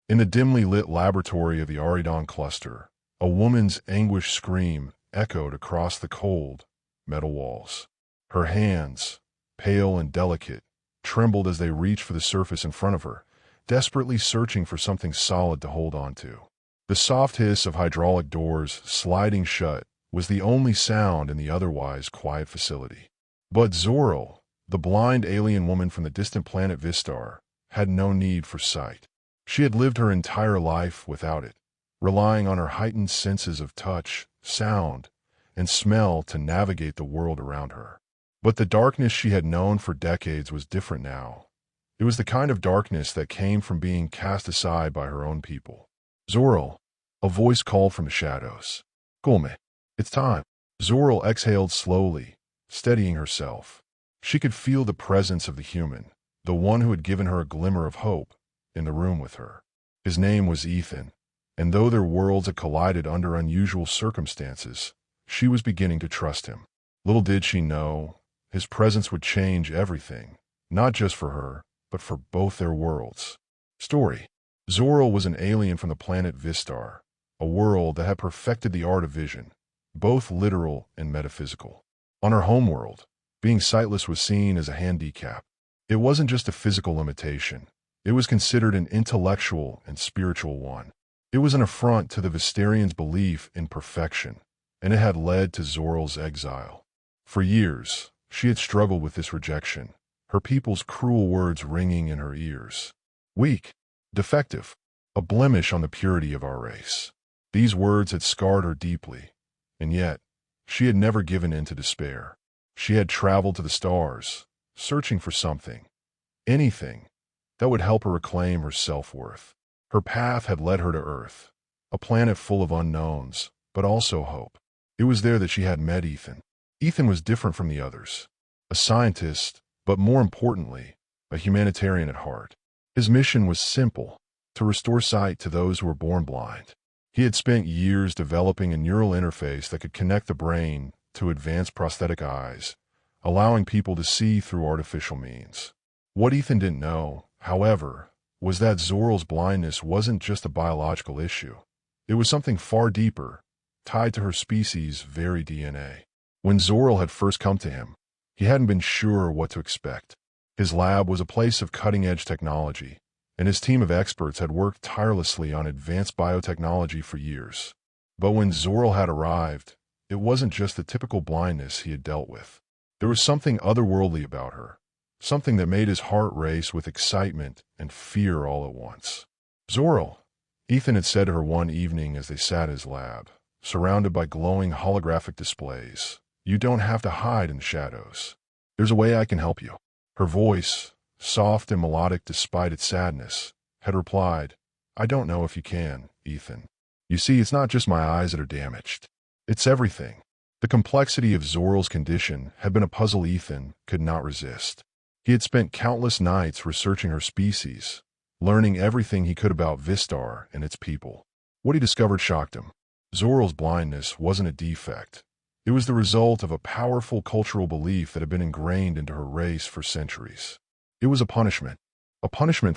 In the dimly lit laboratory of the Aridon cluster, a woman's anguished scream echoed across the cold, metal walls. Her hands, pale and delicate, trembled as they reached for the surface in front of her, desperately searching for something solid to hold on to. The soft hiss of hydraulic doors sliding shut was the only sound in the otherwise quiet facility. But Zoril, the blind alien woman from the distant planet Vistar, had no need for sight. She had lived her entire life without it, relying on her heightened senses of touch, sound, and smell to navigate the world around her. But the darkness she had known for decades was different now. It was the kind of darkness that came from being cast aside by her own people. Zoril, a voice called from the shadows. Gulme, it's time. Zoril exhaled slowly, steadying herself. She could feel the presence of the human, the one who had given her a glimmer of hope, in the room with her. His name was Ethan, and though their worlds had collided under unusual circumstances, she was beginning to trust him. Little did she know, his presence would change everything, not just for her, but for both their worlds. Story. Zoril was an alien from the planet Vistar, a world that had perfected the art of vision, both literal and metaphysical. On her homeworld, being sightless was seen as a handicap. It wasn't just a physical limitation. It was considered an intellectual and spiritual one. It was an affront to the Vistarians' belief in perfection, and it had led to Zoril's exile. For years, she had struggled with this rejection, her people's cruel words ringing in her ears. Weak, defective, a blemish on the purity of our race. These words had scarred her deeply, and yet, she had never given in to despair. She had traveled to the stars, searching for something, anything, that would help her reclaim her self-worth. Her path had led her to Earth, a planet full of unknowns, but also hope. It was there that she had met Ethan. Ethan was different from the others, a scientist, but more importantly, a humanitarian at heart. His mission was simple, to restore sight to those who were born blind. He had spent years developing a neural interface that could connect the brain to advanced prosthetic eyes, allowing people to see through artificial means. What Ethan didn't know, however, was that Zoril's blindness wasn't just a biological issue. It was something far deeper, tied to her species' very DNA. When Zoril had first come to him, he hadn't been sure what to expect. His lab was a place of cutting-edge technology, and his team of experts had worked tirelessly on advanced biotechnology for years. But when Zoril had arrived, it wasn't just the typical blindness he had dealt with. There was something otherworldly about her, something that made his heart race with excitement and fear all at once. Zoril, Ethan had said to her one evening as they sat in his lab, surrounded by glowing holographic displays, "You don't have to hide in the shadows. There's a way I can help you." Her voice, soft and melodic despite its sadness, had replied, "I don't know if you can, Ethan. You see, it's not just my eyes that are damaged. It's everything." The complexity of Zoril's condition had been a puzzle Ethan could not resist. He had spent countless nights researching her species, learning everything he could about Vistar and its people. What he discovered shocked him. Zoril's blindness wasn't a defect. It was the result of a powerful cultural belief that had been ingrained into her race for centuries. It was a punishment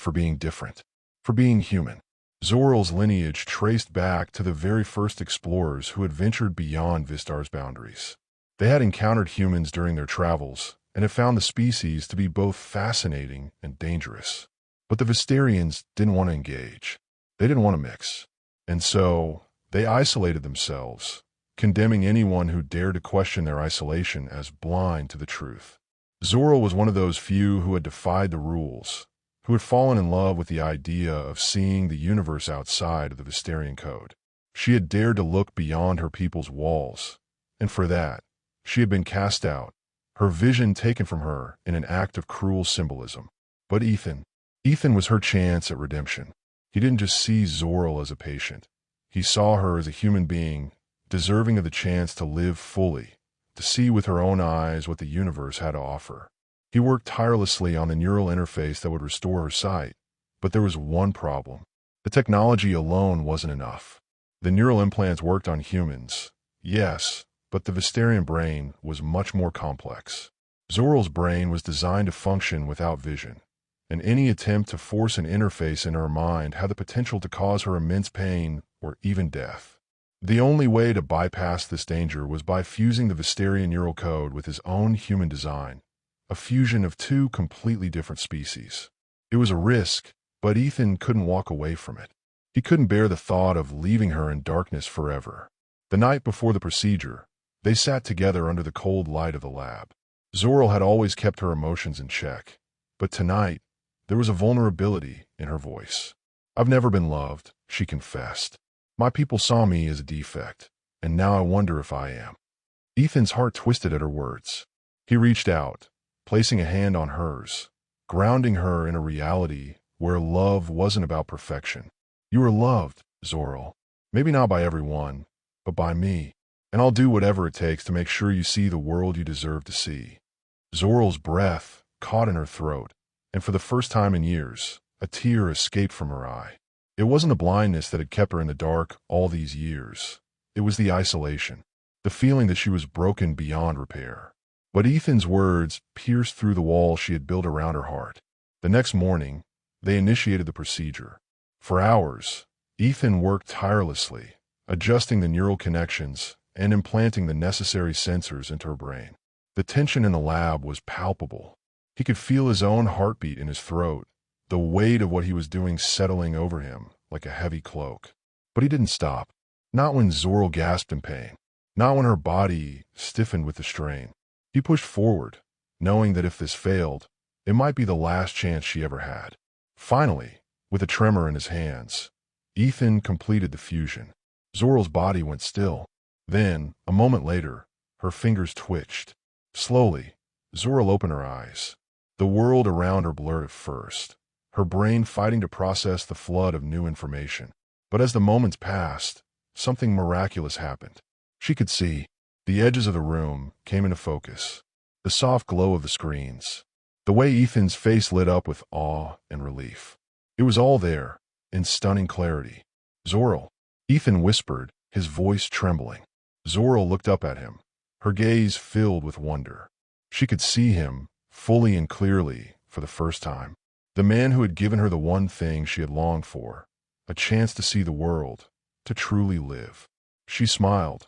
for being different, for being human. Zoril's lineage traced back to the very first explorers who had ventured beyond Vistar's boundaries. They had encountered humans during their travels and had found the species to be both fascinating and dangerous. But the Vistarians didn't want to engage. They didn't want to mix. And so, they isolated themselves, condemning anyone who dared to question their isolation as blind to the truth. Zoril was one of those few who had defied the rules, who had fallen in love with the idea of seeing the universe outside of the Vistarian code. She had dared to look beyond her people's walls, and for that, she had been cast out, her vision taken from her in an act of cruel symbolism. But Ethan was her chance at redemption. He didn't just see Zoril as a patient. He saw her as a human being, deserving of the chance to live fully, to see with her own eyes what the universe had to offer. He worked tirelessly on the neural interface that would restore her sight, but there was one problem. The technology alone wasn't enough. The neural implants worked on humans, yes, but the Vistarian brain was much more complex. Zoril's brain was designed to function without vision, and any attempt to force an interface in her mind had the potential to cause her immense pain or even death. The only way to bypass this danger was by fusing the Visterian neural code with his own human design, a fusion of two completely different species. It was a risk, but Ethan couldn't walk away from it. He couldn't bear the thought of leaving her in darkness forever. The night before the procedure, they sat together under the cold light of the lab. Zoril had always kept her emotions in check, but tonight, there was a vulnerability in her voice. "I've never been loved," she confessed. "My people saw me as a defect, and now I wonder if I am." Ethan's heart twisted at her words. He reached out, placing a hand on hers, grounding her in a reality where love wasn't about perfection. "You are loved, Zoril. Maybe not by everyone, but by me. And I'll do whatever it takes to make sure you see the world you deserve to see." Zoril's breath caught in her throat, and for the first time in years, a tear escaped from her eye. It wasn't the blindness that had kept her in the dark all these years. It was the isolation, the feeling that she was broken beyond repair. But Ethan's words pierced through the wall she had built around her heart. The next morning, they initiated the procedure. For hours, Ethan worked tirelessly, adjusting the neural connections and implanting the necessary sensors into her brain. The tension in the lab was palpable. He could feel his own heartbeat in his throat, the weight of what he was doing settling over him like a heavy cloak. But he didn't stop. Not when Zoril gasped in pain. Not when her body stiffened with the strain. He pushed forward, knowing that if this failed, it might be the last chance she ever had. Finally, with a tremor in his hands, Ethan completed the fusion. Zoril's body went still. Then, a moment later, her fingers twitched. Slowly, Zoril opened her eyes. The world around her blurred at first, her brain fighting to process the flood of new information. But as the moments passed, something miraculous happened. She could see. The edges of the room came into focus. The soft glow of the screens. The way Ethan's face lit up with awe and relief. It was all there, in stunning clarity. "Zoril," Ethan whispered, his voice trembling. Zoril looked up at him, her gaze filled with wonder. She could see him, fully and clearly, for the first time. The man who had given her the one thing she had longed for, a chance to see the world, to truly live. She smiled,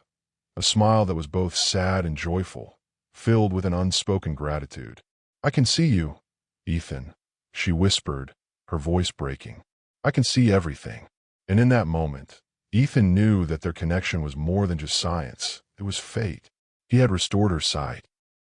a smile that was both sad and joyful, filled with an unspoken gratitude. "I can see you, Ethan," she whispered, her voice breaking. "I can see everything." And in that moment, Ethan knew that their connection was more than just science. It was fate. He had restored her sight,